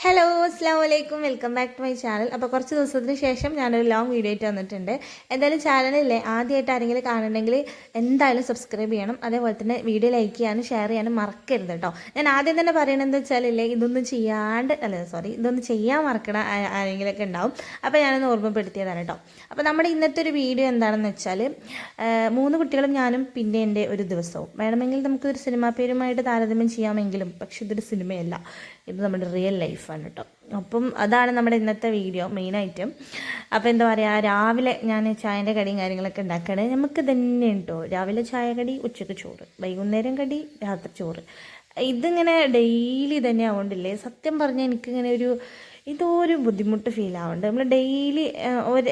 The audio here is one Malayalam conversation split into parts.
ഹലോ അസ്സാം വലൈക്കും welcome back to my channel. അപ്പോൾ കുറച്ച് ദിവസത്തിന് ശേഷം ഞാനൊരു ലോങ് വീഡിയോ ആയിട്ട് വന്നിട്ടുണ്ട്. എന്തായാലും ചാനലില്ലേ ആദ്യമായിട്ട് ആരെങ്കിലും കാണണമെങ്കിൽ എന്തായാലും സബ്സ്ക്രൈബ് ചെയ്യണം. അതേപോലെ തന്നെ വീഡിയോ ലൈക്ക് ചെയ്യാനും ഷെയർ ചെയ്യാനും മറക്കരുത് കേട്ടോ. ഞാൻ ആദ്യം തന്നെ പറയണത് എന്താ വെച്ചാലില്ലേ, ഇതൊന്നും ചെയ്യാൻ മറക്കണ ആരെങ്കിലുമൊക്കെ ഉണ്ടാവും. അപ്പോൾ ഞാനൊന്ന് ഓർമ്മപ്പെടുത്തിയതാണ് കേട്ടോ. അപ്പോൾ നമ്മുടെ ഇന്നത്തെ ഒരു വീഡിയോ എന്താണെന്ന് വെച്ചാൽ 3 കുട്ടികളും ഞാനും പിന്നെ എൻ്റെ ഒരു ദിവസവും. വേണമെങ്കിൽ നമുക്കൊരു സിനിമാ പേരുമായിട്ട് താരതമ്യം ചെയ്യാമെങ്കിലും പക്ഷെ ഇതൊരു സിനിമയല്ല, ഇത് നമ്മുടെ റിയൽ ലൈഫാണ് കേട്ടോ. അപ്പം അതാണ് നമ്മുടെ ഇന്നത്തെ വീഡിയോ മെയിനായിട്ടും. അപ്പോൾ എന്താ പറയുക, രാവിലെ ഞാൻ ചായൻ്റെ കടിയും കാര്യങ്ങളൊക്കെ ഉണ്ടാക്കുകയാണ്. നമുക്ക് തന്നെ കേട്ടോ, രാവിലെ ചായ കടി, ഉച്ചയ്ക്ക് ചോറ്, വൈകുന്നേരം കടി, രാത്രി ചോറ്. ഇതിങ്ങനെ ഡെയിലി തന്നെ ആവണ്ടില്ലേ. സത്യം പറഞ്ഞാൽ എനിക്കിങ്ങനെ ഇതോ ഒരു ബുദ്ധിമുട്ട് ഫീൽ ആവുന്നുണ്ട്. നമ്മൾ ഡെയിലി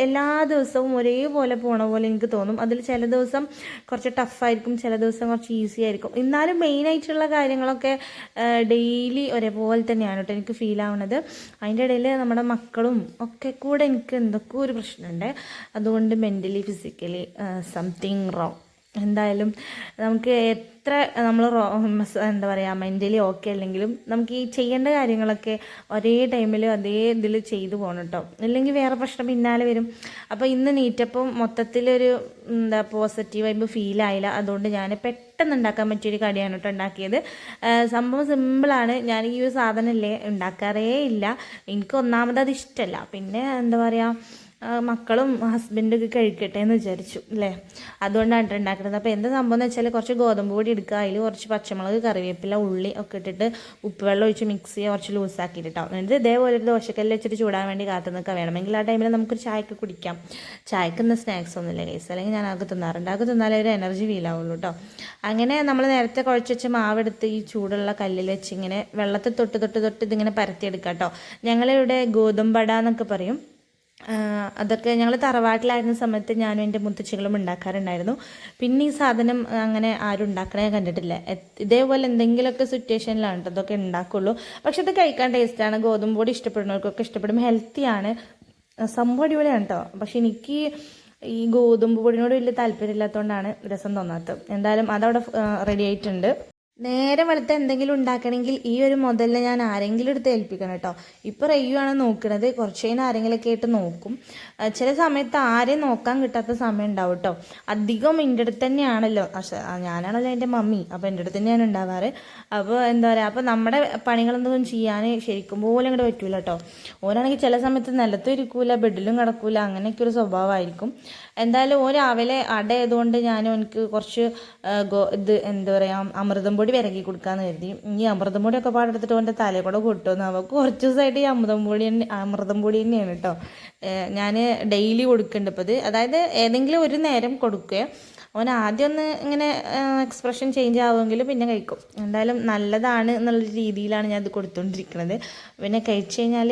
എല്ലാ ദിവസവും ഒരേപോലെ പോണ പോലെ എനിക്ക് തോന്നും. അതിൽ ചില ദിവസം കുറച്ച് ടഫായിരിക്കും, ചില ദിവസം കുറച്ച് ഈസി ആയിരിക്കും. എന്നാലും മെയിനായിട്ടുള്ള കാര്യങ്ങളൊക്കെ ഡെയിലി ഒരേപോലെ തന്നെയാണ് കേട്ടോ എനിക്ക് ഫീൽ ആവുന്നത്. അതിൻ്റെ ഇടയിൽ നമ്മുടെ മക്കളും ഒക്കെ കൂടെ എനിക്ക് എന്തൊക്കെ ഒരു പ്രശ്നമുണ്ട്. അതുകൊണ്ട് മെൻ്റലി ഫിസിക്കലി സംതിങ് റോങ്. എന്തായാലും നമുക്ക് എത്ര നമ്മൾ എന്താ പറയുക മെൻ്റലി ഓക്കെ അല്ലെങ്കിലും നമുക്ക് ഈ ചെയ്യേണ്ട കാര്യങ്ങളൊക്കെ ഒരേ ടൈമിൽ അതേ ഇതിൽ ചെയ്തു പോകണം കേട്ടോ. അല്ലെങ്കിൽ വേറെ പ്രശ്നം പിന്നാലെ വരും. അപ്പോൾ ഇന്ന് നീറ്റപ്പം മൊത്തത്തിലൊരു പോസിറ്റീവ് വൈബ് ഫീലായില്ല. അതുകൊണ്ട് ഞാൻ പെട്ടെന്ന് ഉണ്ടാക്കാൻ പറ്റിയൊരു കടിയാണ് കേട്ടോ ഉണ്ടാക്കിയത്. സംഭവം സിമ്പിളാണ്. ഞാൻ ഈ ഒരു സാധനമല്ലേ ഉണ്ടാക്കാറേ ഇല്ല. എനിക്ക് ഒന്നാമത് അത് ഇഷ്ടമല്ല. പിന്നെ എന്താ പറയുക, മക്കളും ഹസ്ബൻഡൊക്കെ കഴിക്കട്ടെ എന്ന് വിചാരിച്ചു അല്ലേ, അതുകൊണ്ടാണ് ഉണ്ടാക്കുന്നത്. അപ്പോൾ എന്താ സംഭവം എന്ന് വെച്ചാൽ കുറച്ച് ഗോതമ്പ് പൊടി എടുക്കുക, അതിൽ കുറച്ച് പച്ചമുളക്, കറിവേപ്പില, ഉള്ളി ഒക്കെ ഇട്ടിട്ട് ഉപ്പുവെള്ളം ഒഴിച്ച് മിക്സ് ചെയ്യുക, കുറച്ച് ലൂസാക്കിയിട്ടാവും. എന്നിട്ട് ഇതേപോലെ ഒരു ദോശക്കല്ല് വെച്ചിട്ട് ചൂടാൻ വേണ്ടി കാത്തു നിൽക്കുക. വേണമെങ്കിൽ ആ ടൈമിൽ നമുക്കൊരു ചായക്ക് കുടിക്കാം. ചായക്ക് ഇന്ന് സ്നാക്സ് ഒന്നുമില്ല കേസ്, അല്ലെങ്കിൽ ഞാൻ ആകെ തിന്നാറുണ്ട്. ആകെ തിന്നാലേ ഒരു എനർജി ഫീൽ ആവുള്ളൂ കേട്ടോ. അങ്ങനെ നമ്മൾ നേരത്തെ കുഴച്ച് വെച്ച മാവെടുത്ത് ഈ ചൂടുള്ള കല്ലിൽ വെച്ച് ഇങ്ങനെ വെള്ളത്തിൽ തൊട്ട് ഇതിങ്ങനെ പരത്തിയെടുക്കാം കേട്ടോ. ഞങ്ങളിവിടെ ഗോതമ്പട എന്നൊക്കെ പറയും. അതൊക്കെ ഞങ്ങൾ തറവാട്ടിലായിരുന്ന സമയത്ത് ഞാനും എൻ്റെ മുത്തച്ഛികളും ഉണ്ടാക്കാറുണ്ടായിരുന്നു. പിന്നെ ഈ സാധനം അങ്ങനെ ആരും ഉണ്ടാക്കണേ കണ്ടിട്ടില്ല. ഇതേപോലെ എന്തെങ്കിലുമൊക്കെ സിറ്റുവേഷനിലാണ് കേട്ടോ അതൊക്കെ ഉണ്ടാക്കുള്ളൂ. പക്ഷെ ഇത് കഴിക്കാൻ ടേസ്റ്റാണ്. ഗോതമ്പ് പൊടി ഇഷ്ടപ്പെടുന്നവർക്കൊക്കെ ഇഷ്ടപ്പെടും. ഹെൽത്തിയാണ്, സംഭവം അടിപൊളിയാണ് കേട്ടോ. പക്ഷെ എനിക്ക് ഈ ഗോതമ്പ് പൊടിനോട് വലിയ താല്പര്യമില്ലാത്തതുകൊണ്ടാണ് രസം തോന്നാത്തത്. എന്തായാലും അതവിടെ റെഡി ആയിട്ടുണ്ട്. നേരെ വലുത്ത് എന്തെങ്കിലും ഉണ്ടാക്കണമെങ്കിൽ ഈ ഒരു മുതലിനെ ഞാൻ ആരെങ്കിലും എടുത്ത് ഏൽപ്പിക്കണം കേട്ടോ. ഇപ്പോൾ റെയ്യുവാണ് നോക്കുന്നത്. കുറച്ച് കഴിഞ്ഞാൽ ആരെങ്കിലുമൊക്കെ ആയിട്ട് നോക്കും. ചില സമയത്ത് ആരെയും നോക്കാൻ കിട്ടാത്ത സമയം ഉണ്ടാവും കേട്ടോ. അധികം എൻ്റെ അടുത്ത് തന്നെയാണല്ലോ, ഞാനാണല്ലോ എൻ്റെ മമ്മി. അപ്പോൾ എൻ്റെ അടുത്ത് തന്നെയാണ് ഉണ്ടാവാറ്. അപ്പോൾ എന്താ പറയുക, അപ്പോൾ നമ്മുടെ പണികളൊന്നും ചെയ്യാൻ ശരിക്കും പോലെ ഇങ്ങോട്ട് പറ്റൂല കേട്ടോ. ഓനാണെങ്കിൽ ചില സമയത്ത് നിലത്തും ഇരിക്കൂല, ബെഡിലും കിടക്കൂല, അങ്ങനെയൊക്കെ ഒരു സ്വഭാവമായിരിക്കും. എന്തായാലും രാവിലെ അടയതുകൊണ്ട് എനിക്ക് കുറച്ച് എന്താ പറയുക അമൃതം പൊടി വിരകി കൊടുക്കാമെന്ന് കരുതി. ഈ അമൃതം പൊടിയൊക്കെ പാടെടുത്തിട്ട് അവൻ്റെ തലയിൽ കൂടെ കൊട്ടുമെന്ന്. അവൾക്ക് കുറച്ച് ദിവസമായിട്ട് ഈ അമൃതം പൊടി തന്നെയാണ് കേട്ടോ ഞാൻ ഡെയിലി കൊടുക്കുന്നുണ്ട്. ഇപ്പോൾ അതായത് ഏതെങ്കിലും ഒരു നേരം കൊടുക്കുക. അവൻ ആദ്യം ഒന്ന് ഇങ്ങനെ എക്സ്പ്രഷൻ ചേഞ്ച് ആവുമെങ്കിൽ പിന്നെ കഴിക്കും. എന്തായാലും നല്ലതാണ് എന്നുള്ള രീതിയിലാണ് ഞാൻ ഇത് കൊടുത്തുകൊണ്ടിരിക്കുന്നത്. പിന്നെ കഴിച്ചു കഴിഞ്ഞാൽ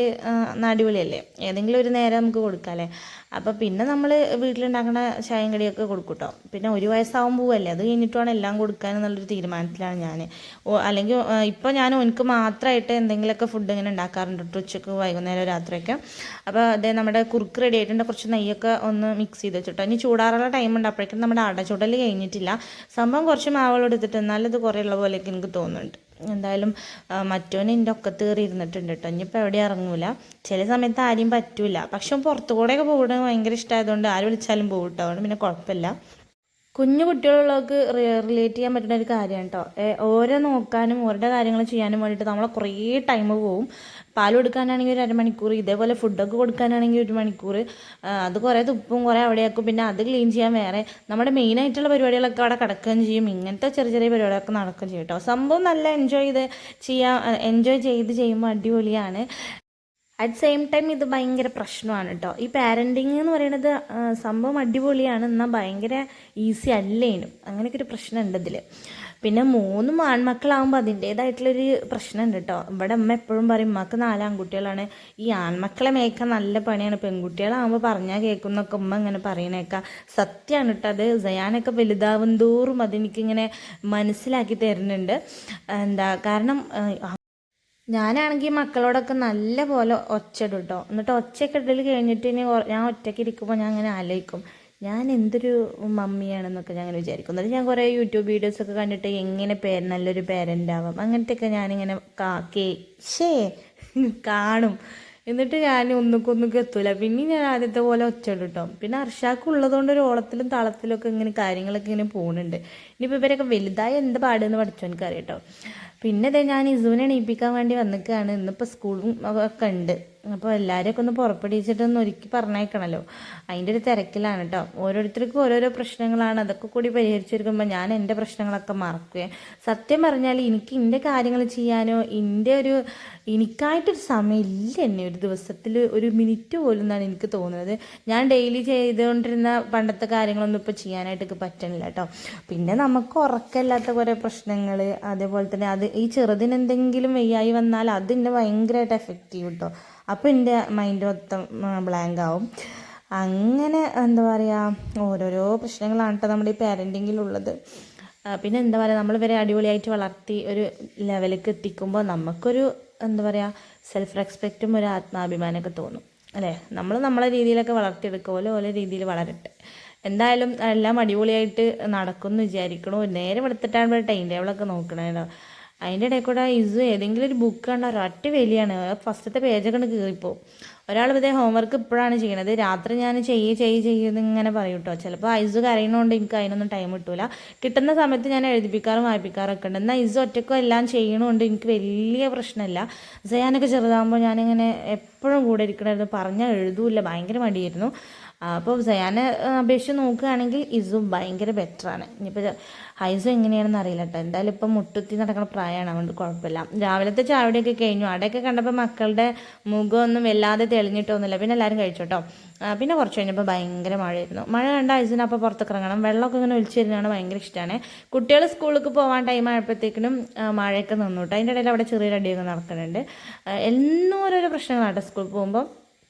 അടിപൊളിയല്ലേ, ഏതെങ്കിലും ഒരു നേരം നമുക്ക് കൊടുക്കാമല്ലേ. അപ്പോൾ പിന്നെ നമ്മൾ വീട്ടിലുണ്ടാക്കുന്ന ചായയും കടിയൊക്കെ കൊടുക്കും കേട്ടോ. പിന്നെ 1 വയസ്സാകുമ്പോൾ പോവല്ലേ, അത് കഴിഞ്ഞിട്ട് വേണം എല്ലാം കൊടുക്കാനെന്നുള്ളൊരു തീരുമാനത്തിലാണ് ഞാൻ. അല്ലെങ്കിൽ ഇപ്പോൾ ഞാൻ എനിക്ക് മാത്രമായിട്ട് എന്തെങ്കിലുമൊക്കെ ഫുഡ് ഇങ്ങനെ ഉണ്ടാക്കാറുണ്ട് കേട്ടോ, ഉച്ചയ്ക്ക്, വൈകുന്നേരം, രാത്രിയൊക്കെ. അപ്പോൾ അതേ നമ്മുടെ കുറുക്ക് റെഡി ആയിട്ടുണ്ട്. കുറച്ച് നെയ്യൊക്കെ ഒന്ന് മിക്സ് ചെയ്ത് വെച്ചിട്ടോ. ഇനി ചൂടാറുള്ള ടൈമുണ്ട്. അപ്പോഴേക്കും നമ്മുടെ അടച്ചുടൽ കഴിഞ്ഞിട്ടില്ല. സംഭവം കുറച്ച് മാവുകൾ എടുത്തിട്ട് എന്നാലും ഇത് കുറേ ഉള്ള പോലെയൊക്കെ എനിക്ക് തോന്നുന്നുണ്ട്. എന്തായാലും മറ്റോന് എൻ്റെ ഒക്കത്ത് കയറി ഇരുന്നിട്ടുണ്ട് കേട്ടോ. ഇനിയിപ്പോൾ എവിടെ ഇറങ്ങൂല. ചില സമയത്ത് ആരെയും പറ്റൂല. പക്ഷെ പുറത്തു കൂടെയൊക്കെ പോകുന്നത് ഭയങ്കര ഇഷ്ടമായതുകൊണ്ട് ആര് വിളിച്ചാലും പോകും കേട്ടോ. അതുകൊണ്ട് പിന്നെ കുഴപ്പമില്ല. കുഞ്ഞു കുട്ടികളുള്ളവർക്ക് റിലേറ്റ് ചെയ്യാൻ പറ്റുന്ന ഒരു കാര്യമാണ് കേട്ടോ. ഓരോ നോക്കാനും ഓരുടെ കാര്യങ്ങൾ ചെയ്യാനും വേണ്ടിയിട്ട് നമ്മളെ കുറേ ടൈം പോവും. പാൽ കൊടുക്കാനാണെങ്കിൽ ഒരു അരമണിക്കൂർ, ഇതേപോലെ ഫുഡൊക്കെ കൊടുക്കാനാണെങ്കിൽ 1 മണിക്കൂർ. അത് കുറേ തുപ്പും കുറേ അവിടെയാക്കും. പിന്നെ അത് ക്ലീൻ ചെയ്യാൻ വേറെ നമ്മുടെ മെയിനായിട്ടുള്ള പരിപാടികളൊക്കെ അവിടെ കിടക്കുകയും ചെയ്യും. ഇങ്ങനത്തെ ചെറിയ ചെറിയ പരിപാടികളൊക്കെ നടക്കുകയും ചെയ്യും കേട്ടോ. സംഭവം നല്ല എൻജോയ് ചെയ്ത് ചെയ്യുമ്പോൾ അടിപൊളിയാണ്. അറ്റ് സെയിം ടൈം ഇത് ഭയങ്കര പ്രശ്നമാണ് കേട്ടോ. ഈ പാരൻറ്റിങ് എന്ന് പറയുന്നത് സംഭവം അടിപൊളിയാണ്, എന്നാൽ ഭയങ്കര ഈസി അല്ലേനും. അങ്ങനെയൊക്കെ ഒരു പ്രശ്നമുണ്ട് ഇതിൽ. പിന്നെ 3 ആൺമക്കളാകുമ്പോൾ അതിൻ്റേതായിട്ടുള്ളൊരു പ്രശ്നമുണ്ട് കേട്ടോ. ഇവിടെ അമ്മ എപ്പോഴും പറയും ഉമ്മക്ക് 4 ആൺകുട്ടികളാണ്, ഈ ആൺമക്കളെ മേയ്ക്കാൻ നല്ല പണിയാണ്, പെൺകുട്ടികളാകുമ്പോൾ പറഞ്ഞാൽ കേൾക്കുന്നൊക്കെ ഉമ്മ ഇങ്ങനെ പറയണേക്കാം. സത്യമാണ് കേട്ടോ. അത് സയാനൊക്കെ വലുതാവും തോറും അതെനിക്കിങ്ങനെ മനസ്സിലാക്കി തരുന്നുണ്ട്. കാരണം ഞാനാണെങ്കിൽ മക്കളോടൊക്കെ നല്ല പോലെ ഒച്ചയിടും കേട്ടോ. എന്നിട്ട് ഒച്ചയൊക്കെ ഇടൽ കഴിഞ്ഞിട്ട് ഞാൻ ഒറ്റയ്ക്ക് ഇരിക്കുമ്പോൾ ഞാൻ അങ്ങനെ ആലോചിക്കും, ഞാൻ എന്തൊരു മമ്മിയാണെന്നൊക്കെ ഞാൻ അങ്ങനെ വിചാരിക്കും. എന്നിട്ട് ഞാൻ കുറേ യൂട്യൂബ് വീഡിയോസൊക്കെ കണ്ടിട്ട് എങ്ങനെ നല്ലൊരു പേരൻ്റ് ആവാം അങ്ങനത്തെയൊക്കെ ഞാനിങ്ങനെ കാണും. എന്നിട്ട് ഞാൻ ഒന്നുക്കൊന്നും എത്തൂല. പിന്നെ ഞാൻ ആദ്യത്തെ പോലെ ഒച്ചയിടും കേട്ടോ. പിന്നെ അർഷാക്ക് ഉള്ളതുകൊണ്ട് ഒരു ഓളത്തിലും താളത്തിലൊക്കെ ഇങ്ങനെ കാര്യങ്ങളൊക്കെ ഇങ്ങനെ പോകുന്നുണ്ട്. ഇനിയിപ്പോൾ ഇവരൊക്കെ വലുതായി എന്ത് പാടുന്ന് പഠിച്ചോ എനിക്കറിയാം കേട്ടോ. പിന്നെ ഇതേ ഞാൻ ഇസുവിനെ എണീപ്പിക്കാൻ വേണ്ടി വന്നിക്കുകയാണ്. ഇന്നിപ്പോൾ സ്കൂളും ഒക്കെ ഉണ്ട്. അപ്പോൾ എല്ലാവരെയൊക്കെ ഒന്ന് പുറപ്പെടുവിച്ചിട്ടൊന്ന് ഒരുക്കി പറഞ്ഞേക്കണമല്ലോ. അതിൻ്റെ ഒരു തിരക്കിലാണ് കേട്ടോ. ഓരോരുത്തർക്കും ഓരോരോ പ്രശ്നങ്ങളാണ്. അതൊക്കെ കൂടി പരിഹരിച്ചെടുക്കുമ്പോൾ ഞാൻ എൻ്റെ പ്രശ്നങ്ങളൊക്കെ മറക്കുകയും, സത്യം പറഞ്ഞാൽ എനിക്ക് എൻ്റെ കാര്യങ്ങൾ ചെയ്യാനോ എനിക്കായിട്ടൊരു സമയമില്ല. എന്നെ ഒരു ദിവസത്തിൽ ഒരു മിനിറ്റ് പോലും എന്നാണ് എനിക്ക് തോന്നുന്നത്. ഞാൻ ഡെയിലി ചെയ്തുകൊണ്ടിരുന്ന പണ്ടത്തെ കാര്യങ്ങളൊന്നും ഇപ്പോൾ ചെയ്യാനായിട്ടൊക്കെ പറ്റണില്ല കേട്ടോ. പിന്നെ നമുക്ക് ഉറക്കമില്ലാത്ത കുറേ പ്രശ്നങ്ങൾ, അതേപോലെ തന്നെ ഈ ചെറുതിന് എന്തെങ്കിലും വയ്യായി വന്നാൽ അത് എന്നെ ഭയങ്കരമായിട്ട് എഫക്റ്റ് ചെയ്യും കേട്ടോ. അപ്പോൾ എൻ്റെ മൈൻഡ് മൊത്തം ബ്ലാങ്ക് ആവും. അങ്ങനെ എന്താ പറയുക, ഓരോരോ പ്രശ്നങ്ങളാണ് കേട്ടോ നമ്മുടെ ഈ പാരൻറ്റിങ്ങിലുള്ളത്. പിന്നെ എന്താ പറയുക, നമ്മൾ ഇവരെ അടിപൊളിയായിട്ട് വളർത്തി ഒരു ലെവലിലേക്ക് എത്തിക്കുമ്പോൾ നമുക്കൊരു എന്താ പറയുക സെൽഫ് റെസ്പെക്റ്റും ഒരു ആത്മാഭിമാനമൊക്കെ തോന്നും അല്ലേ. നമ്മൾ നമ്മളെ രീതിയിലൊക്കെ വളർത്തിയെടുക്കുക, ഓരോ രീതിയിൽ വളരട്ടെ. എന്തായാലും എല്ലാം അടിപൊളിയായിട്ട് നടക്കുമെന്ന് വിചാരിക്കണു. നേരെ എടുത്തിട്ടാണ് ടൈം ടേബിളൊക്കെ നോക്കണേട്ടോ. അതിൻ്റെ ഇടയിൽ കൂടെ ഇസു ഏതെങ്കിലും ഒരു ബുക്ക് കണ്ട ഒരൊറ്റ വലിയാണ്, ഫസ്റ്റത്തെ പേജൊക്കെ കീറിപ്പോവും. ഒരാൾ ഇതേ ഹോംവർക്ക് ഇപ്പോഴാണ് ചെയ്യണത്. രാത്രി ഞാൻ ചെയ്യുമെന്ന് ഇങ്ങനെ പറയും കേട്ടോ. ചിലപ്പോൾ ഐസു കരയുന്നതുകൊണ്ട് എനിക്ക് അതിനൊന്നും ടൈം കിട്ടൂല. കിട്ടുന്ന സമയത്ത് ഞാൻ എഴുതിപ്പിക്കാറും വായിപ്പിക്കാറൊക്കെ ഉണ്ട്. എന്നാൽ ഐസു ഒറ്റയ്ക്കും എല്ലാം ചെയ്യണതുകൊണ്ട് എനിക്ക് വലിയ പ്രശ്നമില്ല. സയാനൊക്കെ ചെറുതാകുമ്പോൾ ഞാനിങ്ങനെ എപ്പോഴും കൂടെ ഇരിക്കണമായിരുന്നു. പറഞ്ഞാൽ എഴുതൂല്ല, ഭയങ്കര മടിയായിരുന്നു. അപ്പോൾ സയാനെ അപേക്ഷിച്ച് നോക്കുകയാണെങ്കിൽ ഇസു ഭയങ്കര ബെറ്ററാണ്. ഇനിയിപ്പോൾ ഹൈസു എങ്ങനെയാണെന്ന് അറിയില്ല കേട്ടോ. എന്തായാലും ഇപ്പം മുട്ടുത്തി നടക്കുന്ന പ്രായമാണ്, അതുകൊണ്ട് കുഴപ്പമില്ല. രാവിലത്തെ ചാവടിയൊക്കെ കഴിഞ്ഞു. അവിടെയൊക്കെ കണ്ടപ്പോൾ മക്കളുടെ മുഖമൊന്നും വല്ലാതെ തെളിഞ്ഞിട്ടൊന്നുമില്ല. പിന്നെ എല്ലാവരും കഴിച്ചു കേട്ടോ. പിന്നെ കുറച്ച് കഴിഞ്ഞപ്പോൾ ഭയങ്കര മഴയായിരുന്നു. മഴ കണ്ട ഐസിന് അപ്പോൾ പുറത്തൊക്കെ ഇറങ്ങണം. വെള്ളമൊക്കെ ഇങ്ങനെ ഒലിച്ചു തരുന്നതാണ് ഭയങ്കര ഇഷ്ടമാണ്. കുട്ടികൾ സ്കൂളിലേക്ക് പോകാൻ ടൈം ആയപ്പോഴത്തേക്കിനും മഴയൊക്കെ നിന്നു കേട്ടോ. അതിൻ്റെ ഇടയിൽ അവിടെ ചെറിയൊരു അടിയൊക്കെ നടക്കുന്നുണ്ട്. എന്നും ഓരോരോ പ്രശ്നങ്ങളാട്ടോ സ്കൂളിൽ പോകുമ്പോൾ.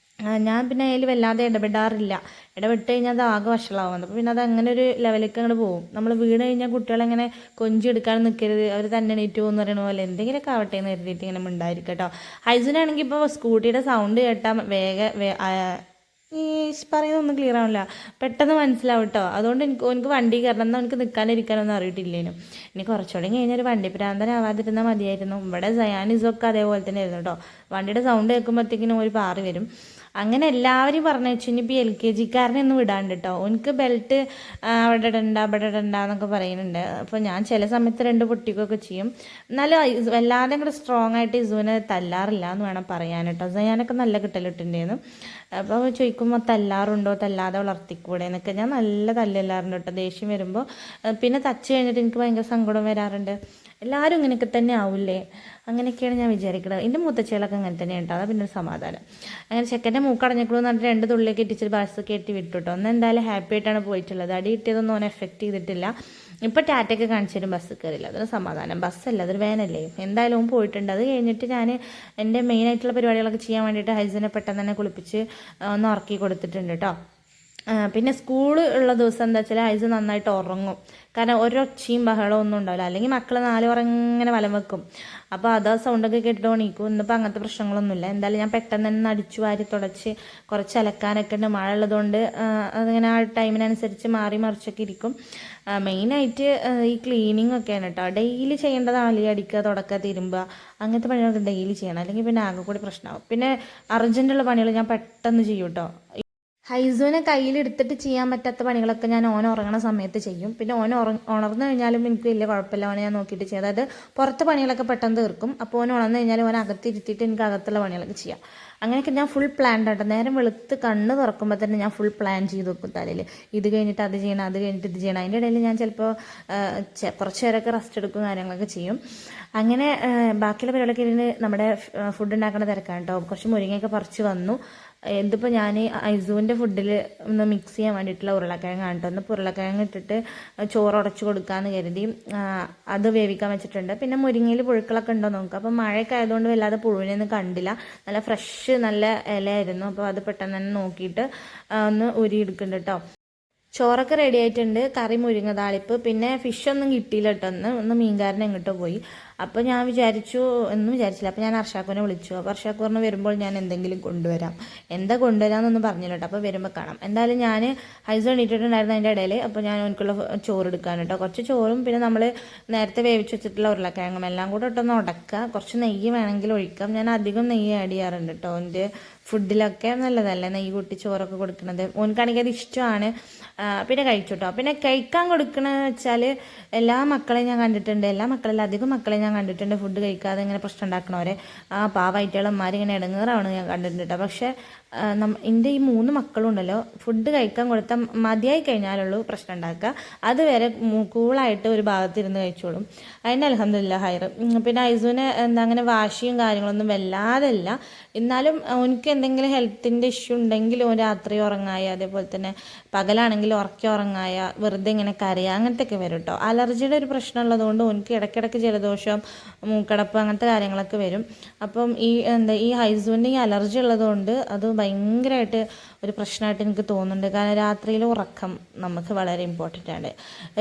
ഞാൻ പിന്നെ അതിൽ വല്ലാതെ ഇടപെടാറില്ല. ഇടപെട്ട് കഴിഞ്ഞാൽ അത് ആകെ വഷളാവുന്നത്. അപ്പോൾ പിന്നെ അത് അങ്ങനെ ഒരു ലെവലിലേക്ക് അങ്ങോട്ട് പോകും. നമ്മൾ വീണ് കഴിഞ്ഞാൽ കുട്ടികളെങ്ങനെ കൊഞ്ചി എടുക്കാൻ നിൽക്കരുത്, അവർ തന്നെ എണീറ്റ് പോകുമെന്ന് പറയുന്ന പോലെ എന്തെങ്കിലുമൊക്കെ ആവട്ടെ എന്ന് കരുതിയിട്ട് ഇങ്ങനെ ഉണ്ടായിരിക്കും കേട്ടോ. ഹൈസിനാണെങ്കിൽ ഇപ്പോൾ സ്കൂട്ടിയുടെ സൗണ്ട് കേട്ടാൽ ഈ പറയുന്നൊന്നും ക്ലിയർ ആവില്ല, പെട്ടെന്ന് മനസ്സിലാവും കേട്ടോ. അതുകൊണ്ട് എനിക്ക് വണ്ടി കയറണം, എന്നാൽ എനിക്ക് നിൽക്കാനിരിക്കാനൊന്നും അറിയിട്ടില്ലേനും. ഇനി കുറച്ചുകൂടി കഴിഞ്ഞാൽ ഒരു വണ്ടി ഭ്രാന്തനാവാതിരുന്നാൽ മതിയായിരുന്നു. ഇവിടെ സയാനിസൊക്കെ അതേപോലെ തന്നെ ആയിരുന്നു കേട്ടോ. വണ്ടിയുടെ സൗണ്ട് കേൾക്കുമ്പോഴത്തേക്കിനും ഒരു പാറി വരും. അങ്ങനെ എല്ലാവരും പറഞ്ഞു വെച്ചു ഇനിയിപ്പോൾ LKG-കാരനെ ഒന്നും വിടാണ്ട് കേട്ടോ. എനിക്ക് ബെൽറ്റ് അവിടെ ഇടണ്ട ഇവിടെ ഇടണ്ട എന്നൊക്കെ പറയുന്നുണ്ട്. അപ്പോൾ ഞാൻ ചില സമയത്ത് 2 പൊട്ടിക്കുകയൊക്കെ ചെയ്യും. എന്നാലും വല്ലാതെ അങ്ങോട്ട് സ്ട്രോങ് ആയിട്ട് ഇസുവിനെ തല്ലാറില്ല എന്ന് വേണം പറയാൻ കേട്ടോ. ഞാനൊക്കെ നല്ല കിട്ടലിട്ടുണ്ടായിരുന്നു. അപ്പോൾ ചോദിക്കുമ്പോൾ തല്ലാറുണ്ടോ, തല്ലാതെ വളർത്തിക്കൂടെ എന്നൊക്കെ. ഞാൻ നല്ല തല്ലെല്ലാറുണ്ട് കേട്ടോ ദേഷ്യം വരുമ്പോൾ. പിന്നെ തച്ച് കഴിഞ്ഞിട്ട് എനിക്ക് ഭയങ്കര സങ്കടം വരാറുണ്ട്. എല്ലാവരും ഇങ്ങനെയൊക്കെ തന്നെ ആവില്ലേ, അങ്ങനെയൊക്കെയാണ് ഞാൻ വിചാരിക്കുന്നത്. എൻ്റെ മുത്തച്ഛകളൊക്കെ അങ്ങനെ തന്നെ കേട്ടോ. അതാ പിന്നെ ഒരു സമാധാനം. അങ്ങനെ ചെക്കൻ്റെ മൂക്കടഞ്ഞേക്കണമെന്ന് പറഞ്ഞിട്ട് 2 തുള്ളിലേക്ക് ഇട്ടിച്ച് ബസ് കയറ്റി വിട്ടു കേട്ടോ. ഒന്ന് എന്തായാലും ഹാപ്പി ആയിട്ടാണ് പോയിട്ടുള്ളത്. അടി കിട്ടിയതൊന്നും ഓനെ എഫക്റ്റ് ചെയ്തിട്ടില്ല. ഇപ്പോൾ ടാറ്റയൊക്കെ കാണിച്ചാലും ബസ് കയറിയില്ല, അതൊരു സമാധാനം. ബസ്സല്ല, അതൊരു വാനല്ലേ. എന്തായാലും ഓൻ പോയിട്ടുണ്ട്. അത് കഴിഞ്ഞിട്ട് ഞാൻ എൻ്റെ മെയിനായിട്ടുള്ള പരിപാടികളൊക്കെ ചെയ്യാൻ വേണ്ടിയിട്ട് ഹൈസിനെ പെട്ടെന്ന് തന്നെ കുളിപ്പിച്ച് ഒന്ന് ഉറക്കി കൊടുത്തിട്ടുണ്ട് കേട്ടോ. പിന്നെ സ്കൂൾ ഉള്ള ദിവസം എന്താ വെച്ചാൽ ഐസ് നന്നായിട്ട് ഉറങ്ങും. കാരണം ഒരൊച്ചയും ബഹളവും ഒന്നും ഉണ്ടാവില്ല. അല്ലെങ്കിൽ മക്കൾ 4 ഇങ്ങനെ വലം വെക്കും. അപ്പോൾ അത് സൗണ്ടൊക്കെ കേട്ടിട്ട് എണീക്കും. ഇന്നിപ്പോൾ അങ്ങനത്തെ പ്രശ്നങ്ങളൊന്നുമില്ല. എന്തായാലും ഞാൻ പെട്ടെന്ന് തന്നെ അടിച്ചു വാരി തുടച്ച് കുറച്ച് അലക്കാനൊക്കെ ഉണ്ട്. മഴ ഉള്ളതുകൊണ്ട് അതിങ്ങനെ ആ ടൈമിനനുസരിച്ച് മാറി മറിച്ചൊക്കെ ഇരിക്കും. മെയിനായിട്ട് ഈ ക്ലീനിങ് ഒക്കെയാണ് കേട്ടോ. ഡെയിലി ചെയ്യേണ്ടതാണ്. അലി അടിക്കുക, തുടക്കുക, തിരുമ്പുക, അങ്ങനത്തെ പണികളൊക്കെ ഡെയിലി ചെയ്യണം. അല്ലെങ്കിൽ പിന്നെ ആകെ കൂടി പ്രശ്നമാകും. പിന്നെ അർജൻറ്റുള്ള പണികൾ ഞാൻ പെട്ടെന്ന് ചെയ്യും കേട്ടോ. ഹൈസുവിനെ കയ്യിലെടുത്തിട്ട് ചെയ്യാൻ പറ്റാത്ത പണികളൊക്കെ ഞാൻ ഓൻ ഉറങ്ങണ സമയത്ത് ചെയ്യും. പിന്നെ ഉണർന്നു കഴിഞ്ഞാലും എനിക്ക് വലിയ കുഴപ്പമില്ല. ഓനെ ഞാൻ നോക്കിയിട്ട് ചെയ്യും. അതായത് പുറത്തെ പണികളൊക്കെ പെട്ടെന്ന് തീർക്കും. അപ്പോൾ ഓൻ ഉണർന്നു കഴിഞ്ഞാൽ ഓൻ അകത്തിരുത്തിയിട്ട് എനിക്ക് അകത്തുള്ള പണികളൊക്കെ ചെയ്യാം. അങ്ങനെയൊക്കെ ഞാൻ ഫുൾ പ്ലാൻഡ് ആട്ടോ. നേരം വെളുത്ത് കണ്ണ് തുറക്കുമ്പോൾ തന്നെ ഞാൻ ഫുൾ പ്ലാൻ ചെയ്ത് വെക്കും തലയിൽ. ഇത് കഴിഞ്ഞിട്ട് അത് ചെയ്യണം, അത് കഴിഞ്ഞിട്ട് ഇത് ചെയ്യണം. അതിൻ്റെ ഇടയിൽ ഞാൻ ചിലപ്പോൾ കുറച്ച് നേരമൊക്കെ റെസ്റ്റ് എടുക്കും, കാര്യങ്ങളൊക്കെ ചെയ്യും. അങ്ങനെ ബാക്കിയുള്ള പരിപാടിയൊക്കെ ഇരുന്ന് നമ്മുടെ ഫുഡ് ഉണ്ടാക്കുന്ന തിരക്കാണ് കേട്ടോ. കുറച്ച് മുരിങ്ങയൊക്കെ പറിച്ച് വന്നു. ഇതിപ്പോൾ ഞാൻ ഐസുവിൻ്റെ ഫുഡിൽ ഒന്ന് മിക്സ് ചെയ്യാൻ വേണ്ടിയിട്ടുള്ള ഉരുളക്കിഴങ്ങാണ് കേട്ടോ. ഒന്ന് ഉരുളക്കിഴങ്ങ് ഇട്ടിട്ട് ചോറ് ഉടച്ച് കൊടുക്കാമെന്ന് കരുതി അത് വേവിക്കാൻ വെച്ചിട്ടുണ്ട്. പിന്നെ മുരിങ്ങയിൽ പുഴുക്കളൊക്കെ ഉണ്ടോ നോക്കുക. അപ്പോൾ മഴയൊക്കെ ആയതുകൊണ്ട് വല്ലാതെ പുഴുവിനൊന്നും കണ്ടില്ല. നല്ല ഫ്രഷ് നല്ല ഇലയായിരുന്നു. അപ്പോൾ അത് പെട്ടെന്ന് തന്നെ നോക്കിയിട്ട് ഒന്ന് ഉരിയെടുക്കുന്നുണ്ട് കേട്ടോ. ചോറൊക്കെ റെഡി ആയിട്ടുണ്ട്. കറി മുരിങ്ങ താളിപ്പ്. പിന്നെ ഫിഷൊന്നും കിട്ടിയില്ല കേട്ടോ. ഒന്ന് മീൻകാരൻ എങ്ങോട്ടോ പോയി. അപ്പോൾ ഞാൻ വിചാരിച്ചു ഒന്നും വിചാരിച്ചില്ല. അപ്പോൾ ഞാൻ അർഷാക്കുവിനെ വിളിച്ചു. അപ്പോൾ അർഷാക്ക് പറഞ്ഞു വരുമ്പോൾ ഞാൻ എന്തെങ്കിലും കൊണ്ടുവരാം. എന്താ കൊണ്ടുവരാമെന്നൊന്നും പറഞ്ഞില്ല കേട്ടോ. അപ്പോൾ വരുമ്പോൾ കാണാം. എന്തായാലും ഞാൻ ഹൈസ് എണീറ്റിട്ടുണ്ടായിരുന്നു അതിൻ്റെ ഇടയിൽ. അപ്പോൾ ഞാൻ എനിക്കുള്ള ചോറ് എടുക്കാൻ കേട്ടോ. കുറച്ച് ചോറും പിന്നെ നമ്മൾ നേരത്തെ വേവിച്ച് വെച്ചിട്ടുള്ള ഉരുളക്കിഴങ്ങും എല്ലാം കൂടെ ഇട്ടൊന്ന് ഉടക്കുക. കുറച്ച് നെയ്യ് വേണമെങ്കിൽ ഒഴിക്കാം. ഞാൻ അധികം നെയ്യ് ആഡ് ചെയ്യാറുണ്ട് കേട്ടോ. എൻ്റെ ഫുഡിലൊക്കെ നല്ലതല്ലേ നെയ്യ് കൂട്ടി ചോറൊക്കെ കൊടുക്കുന്നത്. ഓനക്കാണെങ്കിൽ അത് ഇഷ്ടമാണ്. പിന്നെ കഴിച്ചു കേട്ടോ. പിന്നെ കഴിക്കാൻ കൊടുക്കണമെന്ന് വെച്ചാൽ എല്ലാ മക്കളെയും ഞാൻ കണ്ടിട്ടുണ്ട്. എല്ലാ മക്കളെല്ലാം അധികം മക്കളെ ഞാൻ കണ്ടിട്ടുണ്ട് ഫുഡ് കഴിക്കാതെ ഇങ്ങനെ പ്രശ്നം ഉണ്ടാക്കണവരെ. പാവമായിട്ടുള്ളമാരിങ്ങനെ ഇടങ്ങേറാവണം ഞാൻ കണ്ടിട്ടുണ്ട് കേട്ടോ. പക്ഷേ എൻ്റെ ഈ 3 മക്കളും ഉണ്ടല്ലോ ഫുഡ് കഴിക്കാൻ കൊടുത്താൽ മതിയായി കഴിഞ്ഞാലുള്ളൂ പ്രശ്നം ഉണ്ടാക്കുക. അതുവരെ കൂളായിട്ട് ഒരു ഭാഗത്തിരുന്ന് കഴിച്ചോളും. അതിൻ്റെ അൽഹംദുലില്ലാ ഹൈറ്. പിന്നെ ഐസുവിന് അങ്ങനെ വാശിയും കാര്യങ്ങളൊന്നും വല്ലാതെ ഇല്ല. എന്നാലും എനിക്ക് എന്തെങ്കിലും ഹെൽത്തിൻ്റെ ഇഷ്യൂ ഉണ്ടെങ്കിൽ രാത്രി ഉറങ്ങായ, അതേപോലെ തന്നെ പകലാണെങ്കിൽ ഉറക്കി ഉറങ്ങായ, വെറുതെ ഇങ്ങനെ കരയുക, അങ്ങനത്തെയൊക്കെ വരും കേട്ടോ. അലർജിയുടെ ഒരു പ്രശ്നം ഉള്ളതുകൊണ്ട് എനിക്ക് ഇടയ്ക്കിടയ്ക്ക് ജലദോഷം, മൂക്കടപ്പ് അങ്ങനത്തെ കാര്യങ്ങളൊക്കെ വരും. അപ്പം ഈ ഹൈസുവിൻ്റെ ഈ അലർജി ഉള്ളതുകൊണ്ട് അത് ഭയങ്കരമായിട്ട് ഒരു പ്രശ്നമായിട്ട് എനിക്ക് തോന്നുന്നുണ്ട്. കാരണം രാത്രിയിൽ ഉറക്കം നമുക്ക് വളരെ ഇമ്പോർട്ടൻ്റ് ആണ്.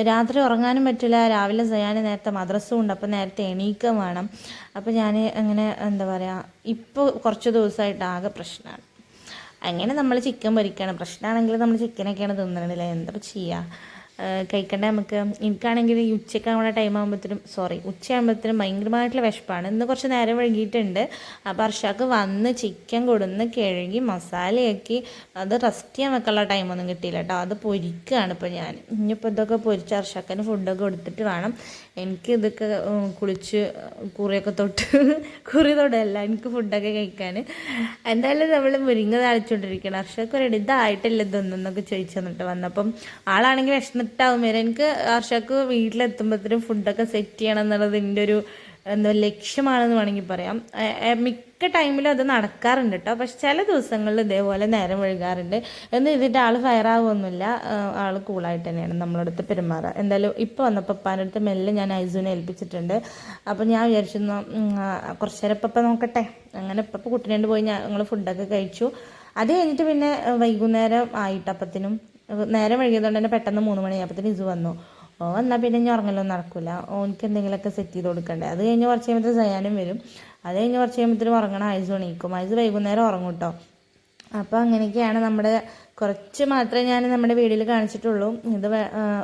രാത്രി ഉറങ്ങാനും പറ്റില്ല. രാവിലെ ചെയ്യാൻ നേരത്തെ മദ്രസും ഉണ്ട്. അപ്പോൾ നേരത്തെ എണീക്കുക വേണം. അപ്പോൾ ഞാൻ അങ്ങനെ എന്താ പറയുക, ഇപ്പോൾ കുറച്ച് ദിവസമായിട്ട് ആകെ പ്രശ്നമാണ്. അങ്ങനെ നമ്മൾ ചിക്കൻ പൊരിക്കണം. പ്രശ്നമാണെങ്കിൽ നമ്മൾ ചിക്കനൊക്കെയാണ് തിന്നണില്ലേ, എന്താ ചെയ്യുക, കഴിക്കണ്ടേ നമുക്ക്. എനിക്കാണെങ്കിൽ ഈ ഉച്ചയ്ക്കാവുന്ന ഉച്ചയാകുമ്പോഴത്തേനും ഭയങ്കരമായിട്ടുള്ള വിശപ്പാണ്. ഇന്ന് കുറച്ച് നേരം വൈകിയിട്ടുണ്ട്. അപ്പോൾ അർഷാക്ക് വന്ന് ചിക്കൻ കൊടുന്ന് കഴുകി മസാലയാക്കി അത് റെസ്റ്റ് ചെയ്യാൻ വെക്കാനുള്ള ടൈമൊന്നും കിട്ടിയില്ല കേട്ടോ. അത് പൊരിക്കുകയാണ് ഇപ്പോൾ ഞാൻ. ഇനിയിപ്പോൾ ഇതൊക്കെ പൊരിച്ച് അർഷാക്കിന് ഫുഡൊക്കെ കൊടുത്തിട്ട് വേണം എനിക്ക് ഇതൊക്കെ കുളിച്ച് കുറിയൊക്കെ കുറി തൊടല്ല എനിക്ക് ഫുഡൊക്കെ കഴിക്കാൻ. എന്തായാലും നമ്മൾ മുരിങ്ങ താളിച്ചുകൊണ്ടിരിക്കണം. അർഷാക്ക് ഒരു ഇതായിട്ടില്ല ഇതൊന്നൊക്കെ ചോദിച്ചു തന്നിട്ട് വന്നപ്പം ആളാണെങ്കിൽ വിശന്നിട്ടാവും വരെ. എനിക്ക് അർഷാക്ക് വീട്ടിലെത്തുമ്പോഴത്തേനും ഫുഡൊക്കെ സെറ്റ് ചെയ്യണം എന്നുള്ളത് എൻ്റെ ഒരു ലക്ഷ്യമാണെന്ന് വേണമെങ്കിൽ പറയാം. മിക്ക ടൈമിലും അത് നടക്കാറുണ്ട് കേട്ടോ. പക്ഷെ ചില ദിവസങ്ങളിൽ ഇതേപോലെ നേരം വഴുകാറുണ്ട്. എന്ന് ഇതിൻ്റെ ആൾ ഫയറാവുമൊന്നുമില്ല. ആൾ കൂളായിട്ട് തന്നെയാണ് നമ്മളടുത്ത് പെരുമാറുക. എന്തായാലും ഇപ്പോൾ വന്നപ്പോൾ ഉപ്പാൻ്റെ അടുത്ത് മെല്ലെ ഞാൻ ഐസുവിനെ ഏൽപ്പിച്ചിട്ടുണ്ട്. അപ്പോൾ ഞാൻ വിചാരിച്ചിരുന്നു കുറച്ച് നേരം ഇപ്പം നോക്കട്ടെ. അങ്ങനെ ഇപ്പം കുട്ടീനെ പോയി ഞങ്ങൾ ഫുഡൊക്കെ കഴിച്ചു. അത് കഴിഞ്ഞിട്ട് പിന്നെ വൈകുന്നേരം ആയിട്ടപ്പത്തിനും നേരം വൈകിയതുകൊണ്ട് തന്നെ പെട്ടെന്ന് 3 മണിയായപ്പത്തിന് ഇസു വന്നു. എന്നാൽ പിന്നെ ഇനി ഉറങ്ങലൊന്നും നടക്കില്ല. ഓനക്ക് എന്തെങ്കിലുമൊക്കെ സെറ്റ് ചെയ്ത് കൊടുക്കണ്ടേ. അത് കഴിഞ്ഞ് കുറച്ച് കഴിയുമ്പോൾ സയാനും വരും. അത് കഴിഞ്ഞ് കുറച്ച് കഴിയുമ്പോഴത്തേനും ഉറങ്ങണം. ഐസ് എണീക്കും. ഐസ് വൈകുന്നേരം ഉറങ്ങും കേട്ടോ. അപ്പോൾ അങ്ങനെയൊക്കെയാണ് നമ്മുടെ കുറച്ച് മാത്രമേ ഞാൻ നമ്മുടെ വീഡിയോയിൽ കാണിച്ചിട്ടുള്ളൂ. ഇത്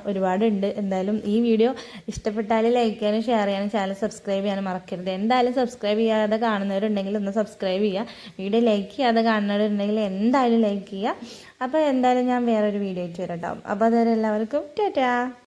ഒരുപാടുണ്ട്. എന്തായാലും ഈ വീഡിയോ ഇഷ്ടപ്പെട്ടാൽ ലൈക്ക് ചെയ്യാനും ഷെയർ ചെയ്യാനും ചാനൽ സബ്സ്ക്രൈബ് ചെയ്യാനും മറക്കരുത്. എന്തായാലും സബ്സ്ക്രൈബ് ചെയ്യാതെ കാണുന്നവരുണ്ടെങ്കിൽ ഒന്ന് സബ്സ്ക്രൈബ് ചെയ്യുക. വീഡിയോ ലൈക്ക് ചെയ്യാതെ കാണുന്നവരുണ്ടെങ്കിൽ എന്തായാലും ലൈക്ക് ചെയ്യുക. അപ്പോൾ എന്തായാലും ഞാൻ വേറൊരു വീഡിയോ ആയിട്ട് വരാം കേട്ടോ. അപ്പോൾ അതുവരെ എല്ലാവർക്കും ടാറ്റാ.